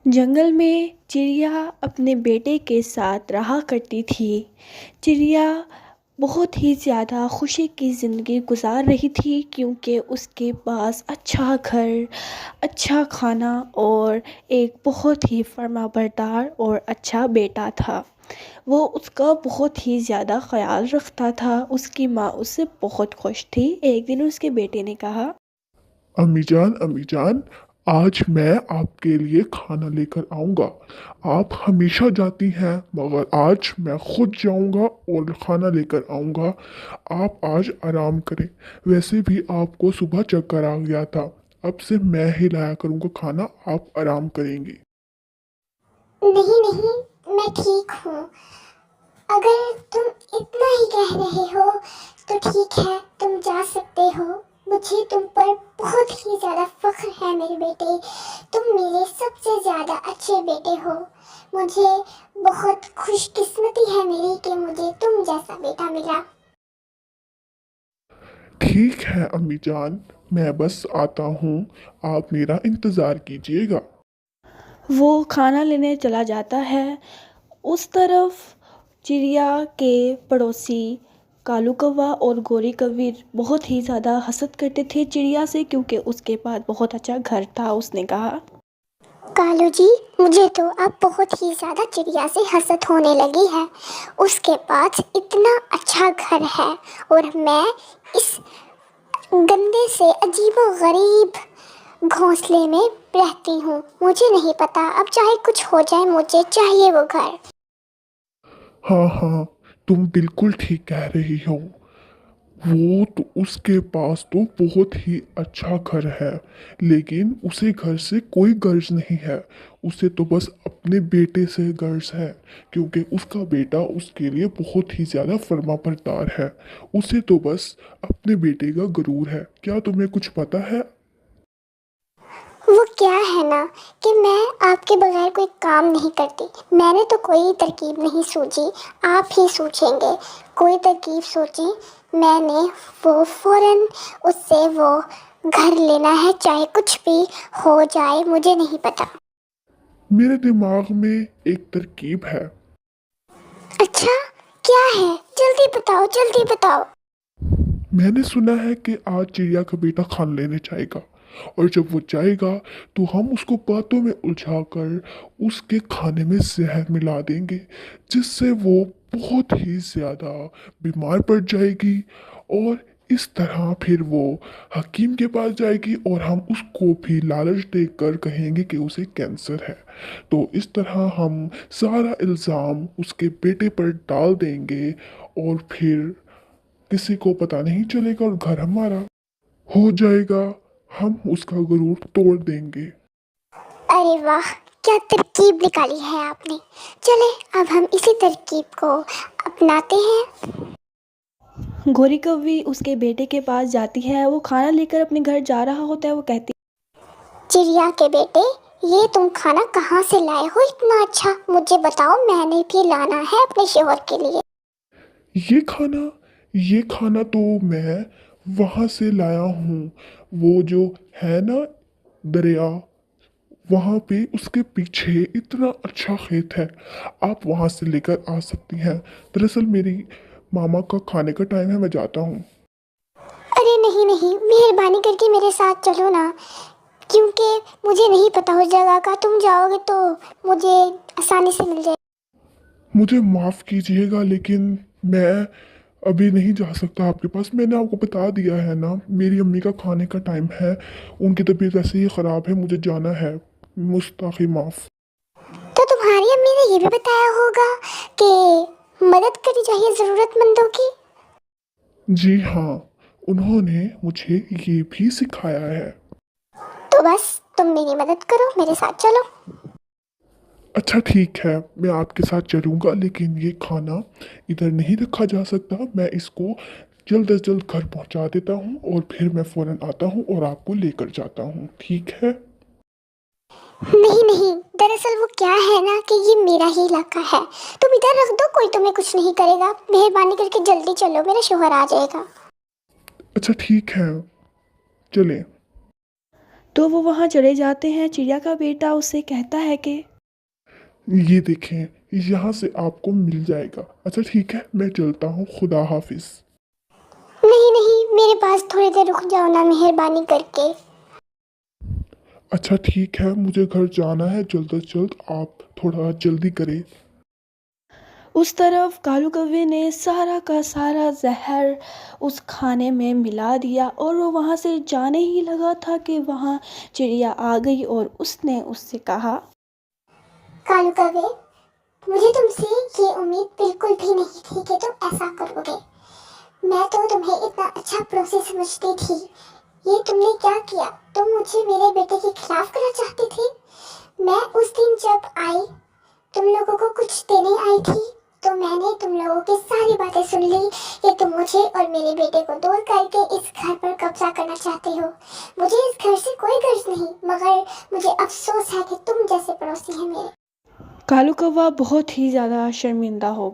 جنگل میں چڑیا اپنے بیٹے کے ساتھ رہا کرتی تھی۔ چڑیا بہت ہی زیادہ خوشی کی زندگی گزار رہی تھی کیونکہ اس کے پاس اچھا گھر، اچھا کھانا اور ایک بہت ہی فرمانبردار اور اچھا بیٹا تھا۔ وہ اس کا بہت ہی زیادہ خیال رکھتا تھا۔ اس کی ماں اس سے بہت خوش تھی۔ ایک دن اس کے بیٹے نے کہا، امی جان، آج میں آپ کے لیے کھانا لے کر آؤں گا۔ آپ ہمیشہ جاتی ہیں مگر آج میں خود جاؤں گا اور کھانا لے کر آؤں گا۔ آپ آج آرام کریں۔ ویسے بھی آپ کو صبح چکر آ گیا تھا، اب سے میں ہی لایا کروں گا کھانا، آپ آرام کریں گی۔ نہیں نہیں، میں ٹھیک ہوں۔ اگر تم اتنا ہی کہہ رہے ہو تو ٹھیک ہے، تم جا سکتے ہو۔ مجھے تم پر بہت ہی زیادہ فخر ہے میرے بیٹے، تم میرے سب سے زیادہ اچھے بیٹے ہو۔ مجھے بہت خوش قسمتی ہے میری کہ مجھے تم جیسا بیٹا ملا۔ ٹھیک ہے امی جان، میں بس آتا ہوں، آپ میرا انتظار کیجیے گا۔ وہ کھانا لینے چلا جاتا ہے۔ اس طرف چڑیا کے پڑوسی کالو کوا اور گوری کوی بہت ہی زیادہ حسد کرتے تھے چڑیا سے کیونکہ اس کے پاس بہت اچھا گھر تھا۔ اس نے کہا، کالو جی، مجھے تو اب بہت ہی زیادہ چڑیا سے حسد ہونے لگی ہے۔ اس کے پاس اتنا اچھا گھر ہے اور میں اس گندے سے عجیب و غریب گھونسلے میں رہتی ہوں۔ مجھے نہیں پتا، اب چاہے کچھ ہو جائے مجھے چاہیے وہ گھر۔ ہاں ہاں، تم بالکل ٹھیک کہہ رہی ہو۔ وہ تو اس کے پاس تو بہت ہی اچھا گھر ہے، لیکن اسے گھر سے کوئی غرض نہیں ہے۔ اسے تو بس اپنے بیٹے سے غرض ہے کیونکہ اس کا بیٹا اس کے لیے بہت ہی زیادہ فرما بردار ہے۔ اسے تو بس اپنے بیٹے کا غرور ہے۔ کیا تمہیں کچھ پتا ہے؟ وہ کیا ہے نا کہ میں آپ کے بغیر کوئی کام نہیں کرتی۔ میں نے تو کوئی ترکیب نہیں سوچی، آپ ہی سوچیں گے۔ کوئی ترکیب سوچی میں نے، وہ فوراً اس سے وہ گھر لینا ہے، چاہے کچھ بھی ہو جائے، مجھے نہیں پتا۔ میرے دماغ میں ایک ترکیب ہے۔ اچھا، کیا ہے؟ جلدی بتاؤ جلدی بتاؤ۔ میں نے سنا ہے کہ آج چڑیا کا بیٹا کھانا لینے جائے گا، اور جب وہ جائے گا تو ہم اس کو باتوں میں الجھا کر اس کے کھانے میں زہر ملا دیں گے، جس سے وہ بہت ہی زیادہ بیمار پڑ جائے گی، اور اس طرح پھر وہ حکیم کے پاس جائے گی اور ہم اس کو بھی لالچ دے کر کہیں گے کہ اسے کینسر ہے۔ تو اس طرح ہم سارا الزام اس کے بیٹے پر ڈال دیں گے اور پھر کسی کو پتہ نہیں چلے گا اور گھر ہمارا ہو جائے گا۔ ہم اس کا غرور توڑ دیں گے۔ ارے واہ، کیا ترکیب نکالی ہے آپ نے۔ چلے اب ہم اسی ترکیب کو اپناتے ہیں۔ گوری کوی اس کے بیٹے کے پاس جاتی ہے۔ وہ کھانا لے کر اپنے گھر جا رہا ہوتا ہے۔ وہ کہتی، چڑیا کے بیٹے، یہ تم کھانا کہاں سے لائے ہو اتنا اچھا؟ مجھے بتاؤ، میں نے بھی لانا ہے اپنے شوہر کے لیے۔ یہ کھانا تو میں وہاں سے لایا ہوں، وہ جو ہے نا دریا، وہاں پہ اس کے پیچھے اتنا اچھا کھیت ہے، آپ وہاں سے لے کر آ سکتی ہیں۔ دراصل میری ماما کا کھانے کا ٹائم ہے، میں جاتا ہوں۔ ارے نہیں نہیں، مہربانی کر کے میرے ساتھ چلو نا، کیونکہ مجھے نہیں پتا اس جگہ کا، تم جاؤ گے تو مجھے آسانی سے مل جائے۔ مجھے معاف کیجیے گا لیکن میں ابھی نہیں جا سکتا آپ کے پاس۔ میں نے آپ کو بتا دیا ہے نا، میری امی کا کھانے کا ٹائم ہے، ان کی طبیعت ایسے ہی خراب ہے، مجھے جانا ہے۔ مستعفی معاف۔ تو تمہاری امی نے یہ بھی بتایا ہوگا کہ مدد کرنی چاہیے ضرورت مندوں کی؟ جی ہاں، انہوں نے مجھے یہ بھی سکھایا ہے۔ تو بس تم میری مدد کرو، میرے ساتھ چلو۔ اچھا ٹھیک ہے، میں آپ کے ساتھ چلوں گا، لیکن یہ کھانا ادھر نہیں رکھا جا سکتا۔ میں اس کو جلد از جلد گھر پہنچا دیتا ہوں اور پھر میں فوراً آتا ہوں اور آپ کو لے کر جاتا ہوں، ٹھیک ہے؟ نہیں نہیں، دراصل وہ کیا ہے نا کہ یہ میرا ہی علاقہ ہے، تم ادھر رکھ دو، کوئی تمہیں کچھ نہیں کرے گا۔ مہربانی کر کے جلدی چلو، میرا شوہر آ جائے گا۔ اچھا ٹھیک ہے، چلیں۔ تو وہ وہاں چلے جاتے ہیں۔ چڑیا کا بیٹا اسے کہتا ہے کہ یہ دیکھیں، یہاں سے آپ کو مل جائے گا۔ اچھا ٹھیک ہے، میں چلتا ہوں، خدا حافظ۔ نہیں نہیں، میرے پاس تھوڑی دیر رک جاؤ نا، مہربانی کر کے۔ اچھا ٹھیک ہے، مجھے گھر جانا ہے جلد از جلد، آپ تھوڑا جلدی کریں۔ اس طرف کالو کوے نے سارا کا سارا زہر اس کھانے میں ملا دیا اور وہ وہاں سے جانے ہی لگا تھا کہ وہاں چڑیا آ گئی اور اس نے اس سے کہا، کالو کوے، مجھے تم سے یہ امید بالکل بھی نہیں تھی کہ تم ایسا کرو گے۔ میں تو تمہیں اتنا اچھا پڑوسی سمجھتی تھی، یہ تم نے کیا کیا؟ تم مجھے میرے بیٹے کے خلاف کرنا چاہتی تھی۔ میں اس دن جب آئی تم لوگوں کو کچھ دینے آئی تھی تو میں نے تم لوگوں کی ساری باتیں سن لی کہ تم مجھے اور میرے بیٹے کو دور کر کے اس گھر پر قبضہ کرنا چاہتے ہو۔ مجھے اس گھر سے کوئی غرض نہیں، مگر مجھے افسوس ہے کہ تم جیسے پڑوسی ہیں میرے۔ کالو کوا بہت ہی زیادہ شرمندہ ہو گیا۔